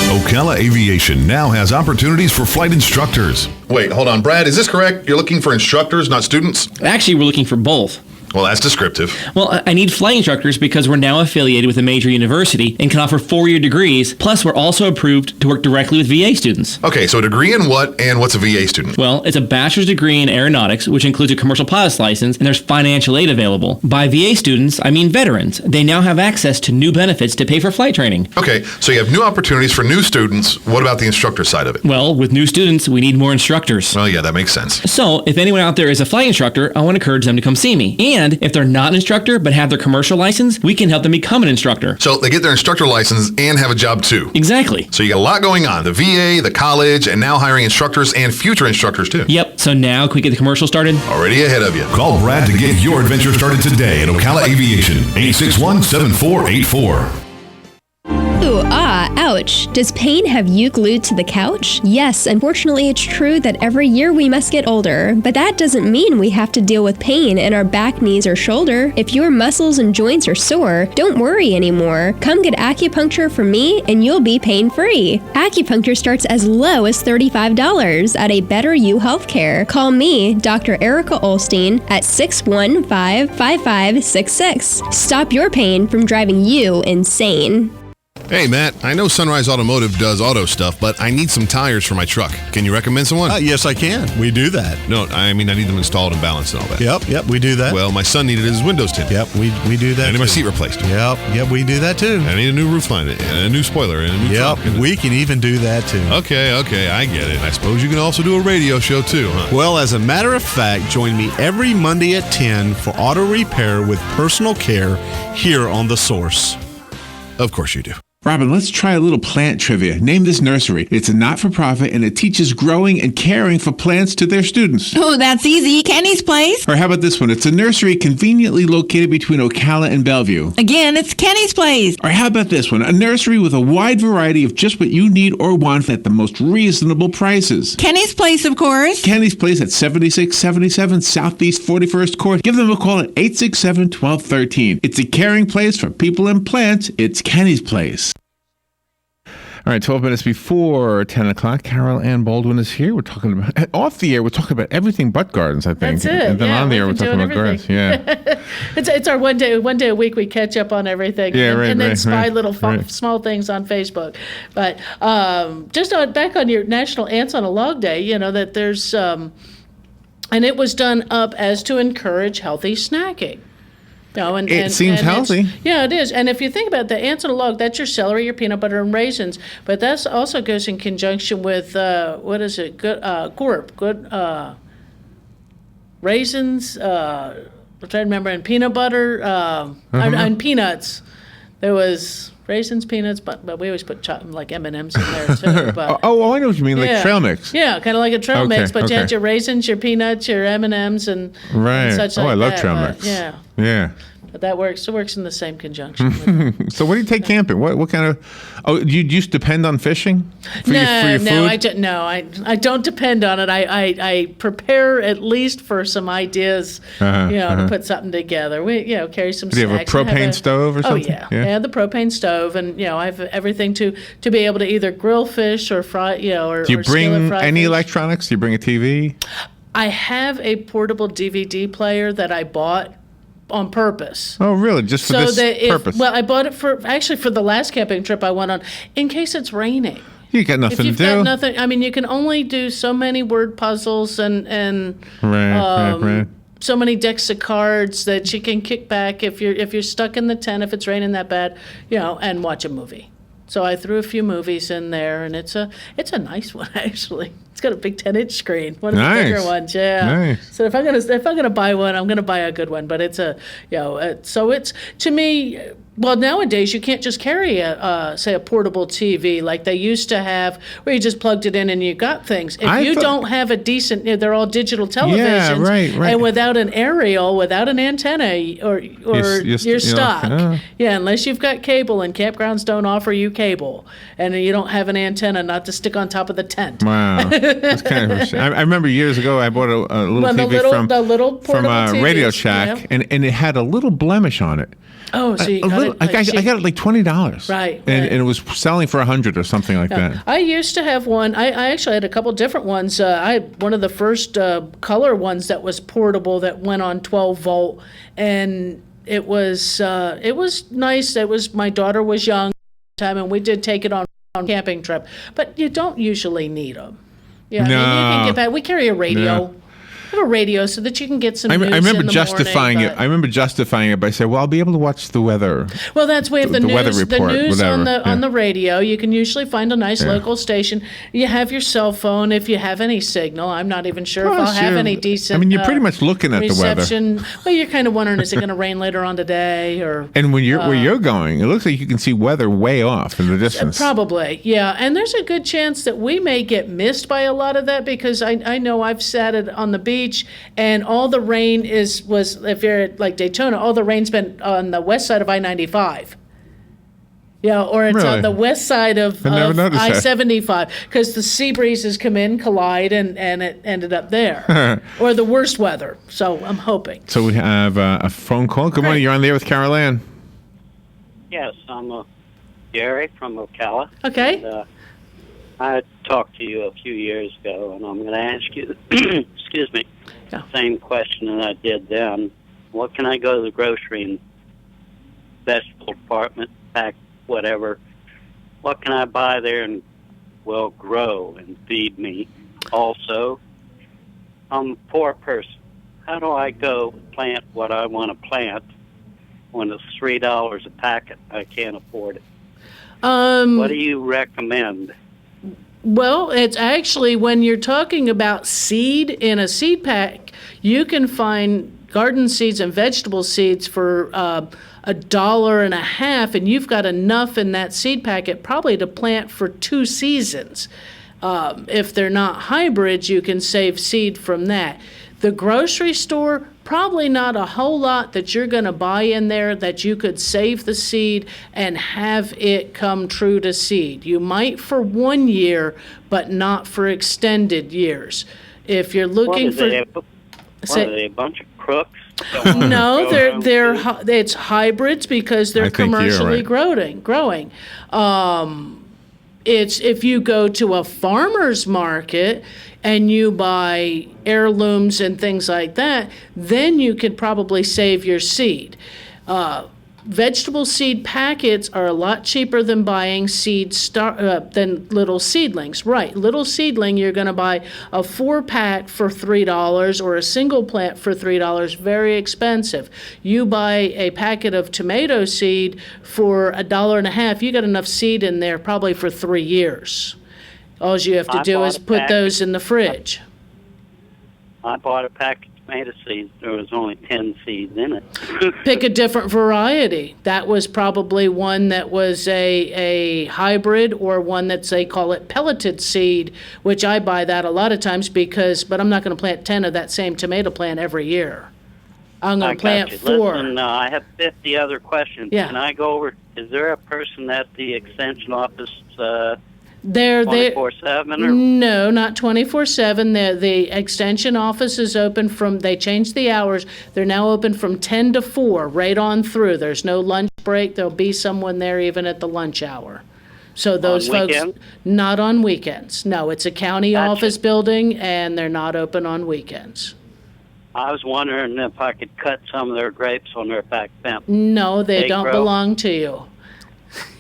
Ocala Aviation now has opportunities for flight instructors. Wait, hold on, Brad, is this correct? You're looking for instructors, not students? Actually, we're looking for both. Well, that's descriptive. Well, I need flight instructors because we're now affiliated with a major university and can offer 4-year degrees. Plus, we're also approved to work directly with VA students. Okay, so a degree in what, and what's a VA student? Well, it's a bachelor's degree in aeronautics, which includes a commercial pilot's license, and there's financial aid available. By VA students, I mean veterans. They now have access to new benefits to pay for flight training. Okay, so you have new opportunities for new students. What about the instructor side of it? Well, with new students, we need more instructors. Well, yeah, that makes sense. So, if anyone out there is a flight instructor, I want to encourage them to come see me. And if they're not an instructor but have their commercial license, we can help them become an instructor. So they get their instructor license and have a job too. Exactly. So you got a lot going on. The VA, the college, and now hiring instructors and future instructors too. Yep. So now can we get the commercial started? Already ahead of you. Call Brad to get your adventure started today at Ocala Aviation, 861-7484. Ooh, ouch. Does pain have you glued to the couch? Yes, unfortunately it's true that every year we must get older, but that doesn't mean we have to deal with pain in our back, knees, or shoulder. If your muscles and joints are sore, don't worry anymore. Come get acupuncture from me and you'll be pain-free. Acupuncture starts as low as $35 at a Better You Healthcare. Call me, Dr. Erica Olstein, at 615-5566. Stop your pain from driving you insane. Hey, Matt, I know Sunrise Automotive does auto stuff, but I need some tires for my truck. Can you recommend someone? Yes, I can. We do that. No, I mean, I need them installed and balanced and all that. Yep, we do that. Well, my son needed his windows tinted. Yep, we do that. I need my seat replaced. Yep, we do that too. I need a new roof line and a new spoiler and a new trunk. We can even do that too. Okay, I get it. I suppose you can also do a radio show too, huh? Well, as a matter of fact, join me every Monday at 10 for auto repair with personal care here on The Source. Of course you do. Robin, let's try a little plant trivia. Name this nursery. It's a not-for-profit, and it teaches growing and caring for plants to their students. Oh, that's easy. Kenny's Place. Or how about this one? It's a nursery conveniently located between Ocala and Bellevue. Again, it's Kenny's Place. Or how about this one? A nursery with a wide variety of just what you need or want at the most reasonable prices. Kenny's Place, of course. Kenny's Place at 7677 Southeast 41st Court. Give them a call at 867-1213. It's a caring place for people and plants. It's Kenny's Place. All right, 12 minutes before 10 o'clock, Carol Ann Baldwin is here. We're talking about, off the air, we're talking about everything but gardens, I think. That's it. And then on the air, we're talking about gardens. Yeah. It's our one day a week we catch up on everything. Yeah, and then spy little right. small things on Facebook. But just back on your National Ants on a Log Day, you know, that there's, and it was done up as to encourage healthy snacking. No, it seems healthy. Yeah, it is. And if you think about it, the ants on a log, that's your celery, your peanut butter, and raisins. But that also goes in conjunction with, what is it? Good raisins, I'm trying to remember, and peanut butter, and peanuts. There was raisins, peanuts, but we always put like M&Ms in there too. But, oh, I know what you mean, like trail mix. Yeah, kind of like a trail mix, but you had your raisins, your peanuts, your M&Ms, and such like that. I love trail mix. Yeah. Yeah. But that works. It works in the same conjunction. So, what do you take camping? What kind of? Oh, do you just depend on fishing for your food? I don't depend on it. I prepare at least for some ideas. To put something together. We carry some. Do you have a propane stove or something? Oh yeah. I have the propane stove, and I have everything to be able to either grill fish or fry. Or do you bring any fish. electronics? Do you bring a TV? I have a portable DVD player that I bought on purpose. Oh, really? Just for this purpose? Well, I bought it for the last camping trip I went on, in case it's raining. You got nothing to do. If you've got nothing, I mean, you can only do so many word puzzles and right. so many decks of cards that you can kick back if you're stuck in the tent, if it's raining that bad, and watch a movie. So I threw a few movies in there, and it's a nice one actually. It's got a big 10-inch screen, one of the bigger ones. Yeah. Nice. So if I'm gonna buy one, I'm gonna buy a good one. But it's so it's, to me, Well, nowadays you can't just carry say a portable TV like they used to have, where you just plugged it in and you got things. If you don't have a decent, they're all digital televisions, right. and without an aerial, without an antenna, you're stuck. Yeah, unless you've got cable, and campgrounds don't offer you cable, and you don't have an antenna not to stick on top of the tent. Wow, that's kind of. I remember years ago I bought a little TV from Radio Shack, and it had a little blemish on it. Oh, so you got it. I got it like $20, right? And it was selling for $100 or something like that. I used to have one. I actually had a couple different ones. I had one of the first color ones that was portable that went on 12 volt, and it was nice. It was, my daughter was young at the time, and we did take it on a camping trip. But you don't usually need them. Yeah, no. I mean, you can get back. We carry a radio. No. Have a radio so that you can get some news I remember in the justifying morning, it. I remember justifying it by saying, "Well, I'll be able to watch the weather." Well, that's we have the news. Weather report, the news whatever. on the radio. You can usually find a nice local station. You have your cell phone if you have any signal. I'm not even sure if I'll have any decent. I mean, you're pretty much looking at reception. the weather. Well, you're kind of wondering, is it going to rain later on today, or? And when you're where you're going, it looks like you can see weather way off in the distance. Probably, yeah. And there's a good chance that we may get missed by a lot of that, because I know I've sat on the beach and all the rain was if you're at like Daytona, all the rain's been on the west side of I-95. Yeah, or it's on the west side of I-75, because the sea breezes come in, collide, and it ended up there. Or the worst weather. So I'm hoping. So we have a phone call. Good morning. You're on the air with Carol Ann. Yes, I'm Gary from Ocala. Okay. And, I talked to you a few years ago, and I'm going to ask you, excuse me, the same question that I did then. What can I go to the grocery and vegetable department, pack whatever? What can I buy there and, well, grow and feed me? Also, I'm a poor person. How do I go plant what I want to plant when it's $3 a packet? I can't afford it. What do you recommend? Well, it's actually, when you're talking about seed in a seed pack, you can find garden seeds and vegetable seeds for $1.50, and you've got enough in that seed packet probably to plant for 2 seasons. If they're not hybrids, you can save seed from that. The grocery store, probably not a whole lot that you're going to buy in there that you could save the seed and have it come true to seed. You might for 1 year, but not for extended years. If you're looking for... What are they, a bunch of crooks? No, it's hybrids because they're commercially growing. It's if you go to a farmer's market and you buy heirlooms and things like that, then you could probably save your seed. Vegetable seed packets are a lot cheaper than buying than little seedlings. Right, little seedling, you're going to buy a 4-pack for $3 or a single plant for $3, very expensive. You buy a packet of tomato seed for $1.50, you got enough seed in there probably for 3 years. All you have to do is put those in the fridge. I bought a packet of tomato seeds. There was only 10 seeds in it. Pick a different variety. That was probably one that was a hybrid, or one that's, they call it pelleted seed, which I buy that a lot of times but I'm not going to plant 10 of that same tomato plant every year. I'm going to plant 4. Listen, I have 50 other questions. Yeah. Can I go over? Is there a person at the extension office 24/7? No, not 24/7. The extension office is open they changed the hours. They're now open from 10 to 4, right on through. There's no lunch break. There'll be someone there even at the lunch hour. So those folks, weekends? Not on weekends. No, it's a county office building, and they're not open on weekends. I was wondering if I could cut some of their grapes on their back fence. No, they don't belong to you.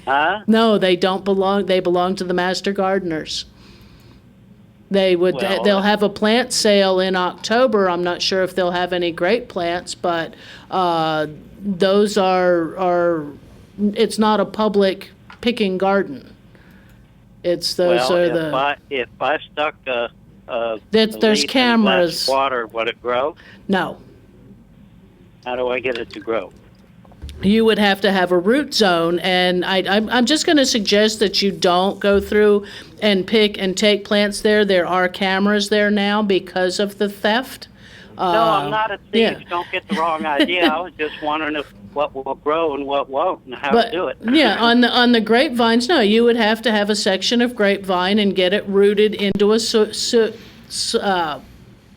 Huh? No, they don't belong. They belong to the master gardeners. They'll have a plant sale in October. I'm not sure if they'll have any grape plants, but those are it's not a public picking garden. If I stuck there's cameras. Water, would it grow? No. How do I get it to grow? you would have to have a root zone, and I'm just going to suggest that you don't go through and pick and take plants there. There are cameras there now because of the theft. No, I'm not a thief. Don't get the wrong idea. I was just wondering what will grow and what won't, and how to do it. Yeah, on the grapevines, no, you would have to have a section of grapevine and get it rooted into a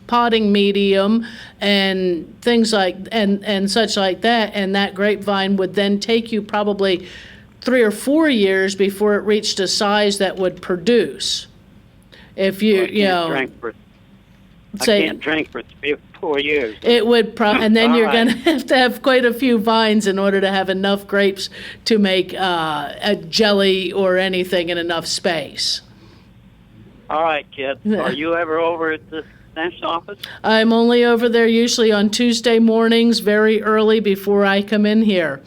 potting medium and things like and such like that, and that grapevine would then take you probably 3 or 4 years before it reached a size that would produce. If you I can't drink for 3 or 4 years. It would and then All you're right. going to have quite a few vines in order to have enough grapes to make a jelly or anything in enough space. All right, kid. Are you ever over at the extension office? I'm only over there usually on Tuesday mornings, very early before I come in here.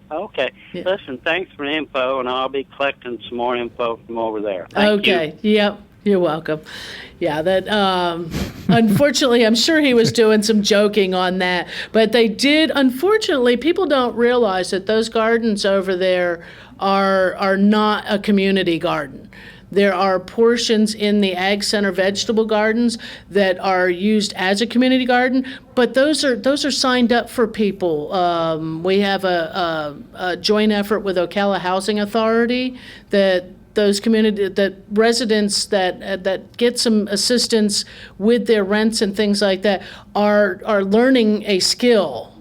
Okay. Listen, thanks for the info, and I'll be collecting some more info from over there. Thank you. Yep. You're welcome. Yeah, that unfortunately, I'm sure he was doing some joking on that, but they did. Unfortunately, people don't realize that those gardens over there are not a community garden. There are portions in the Ag Center vegetable gardens that are used as a community garden, but those are signed up for people. We have a joint effort with Ocala Housing Authority that residents that get some assistance with their rents and things like that are learning a skill.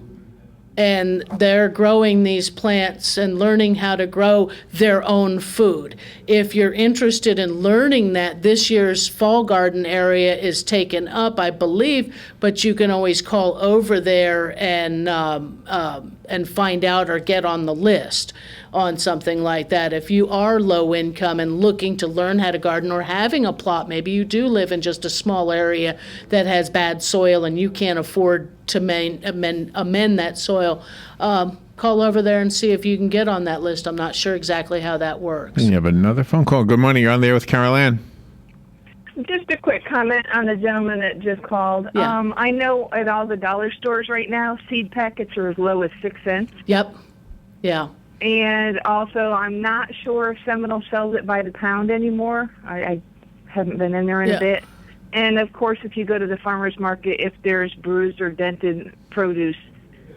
And they're growing these plants and learning how to grow their own food. If you're interested in learning that, this year's fall garden area is taken up, I believe, but you can always call over there and find out or get on the list on something like that. If you are low income and looking to learn how to garden or having a plot, maybe you do live in just a small area that has bad soil and you can't afford to amend that soil, call over there and see if you can get on that list. I'm not sure exactly how that works. And you have another phone call. Good morning. You're on there with Carol Ann. Just a quick comment on the gentleman that just called. Yeah. I know at all the dollar stores right now, seed packets are as low as 6 cents. Yep. Yeah. And also, I'm not sure if Seminole sells it by the pound anymore. I haven't been in there in a bit. And, of course, if you go to the farmer's market, if there's bruised or dented produce,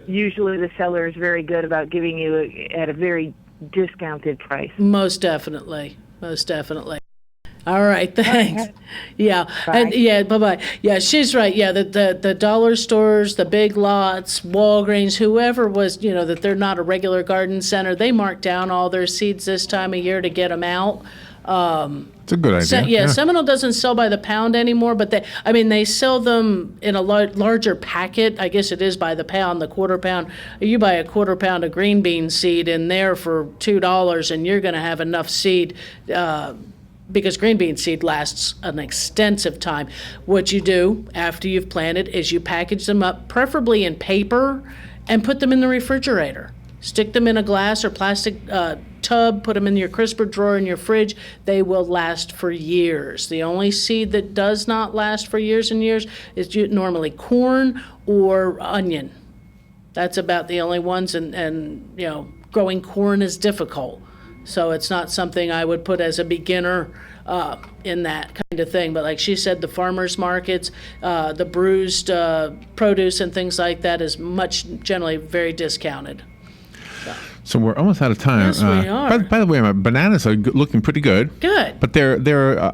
usually the seller is very good about giving you at a very discounted price. Most definitely. Most definitely. All right, thanks. Okay. Yeah, and bye-bye. Yeah, she's right. Yeah, the dollar stores, the Big Lots, Walgreens, whoever was, that they're not a regular garden center, they mark down all their seeds this time of year to get them out. It's a good idea. Seminole doesn't sell by the pound anymore, but they sell them in a larger packet. I guess it is by the pound, the quarter pound. You buy a quarter pound of green bean seed in there for $2, and you're going to have enough seed because green bean seed lasts an extensive time. What you do after you've planted is you package them up, preferably in paper, and put them in the refrigerator. Stick them in a glass or plastic tub, put them in your crisper drawer in your fridge. They will last for years. The only seed that does not last for years and years is normally corn or onion. That's about the only ones, and growing corn is difficult. So it's not something I would put as a beginner in that kind of thing. But like she said, the farmers markets, the bruised produce and things like that is generally very discounted. So we're almost out of time. Yes, we are. By the way, my bananas are looking pretty good. Good. But they're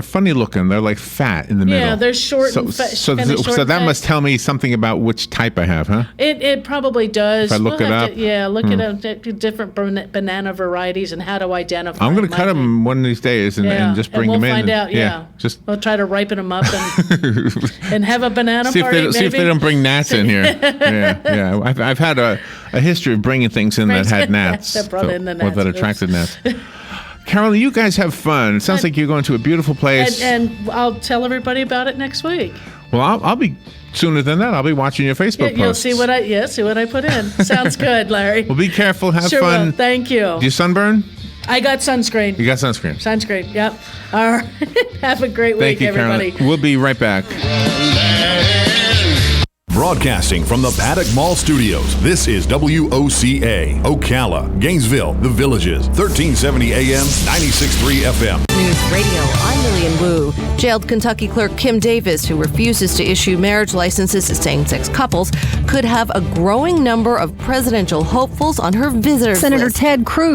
funny looking. They're like fat in the middle. Yeah, they're short and fat. So that must tell me something about which type I have, huh? It probably does. If I look it up? Look it up. Different banana varieties and how to identify. I'm going to cut them one of these days and just bring them in. We'll find out. Yeah. We'll try to ripen them up and have a banana party. See if they don't bring gnats in here. Yeah. I've had a history of bringing things in that had gnats. That brought in the gnats. Or that attracted gnats. Carolyn, you guys have fun. It sounds like you're going to a beautiful place. And I'll tell everybody about it next week. Well, I'll be sooner than that. I'll be watching your Facebook posts. You'll see what I put in. Sounds good, Larry. Well, be careful. Have sure fun. Will. Thank you. Do you sunburn? I got sunscreen. You got sunscreen. Sunscreen. Yep. All right. Have a great week, Thank you, everybody. Carolyn. We'll be right back. Broadcasting from the Paddock Mall Studios, this is WOCA, Ocala, Gainesville, The Villages, 1370 AM, 96.3 FM. News Radio, I'm Lillian Wu. Jailed Kentucky clerk Kim Davis, who refuses to issue marriage licenses to same-sex couples, could have a growing number of presidential hopefuls on her visitors list. Senator Ted Cruz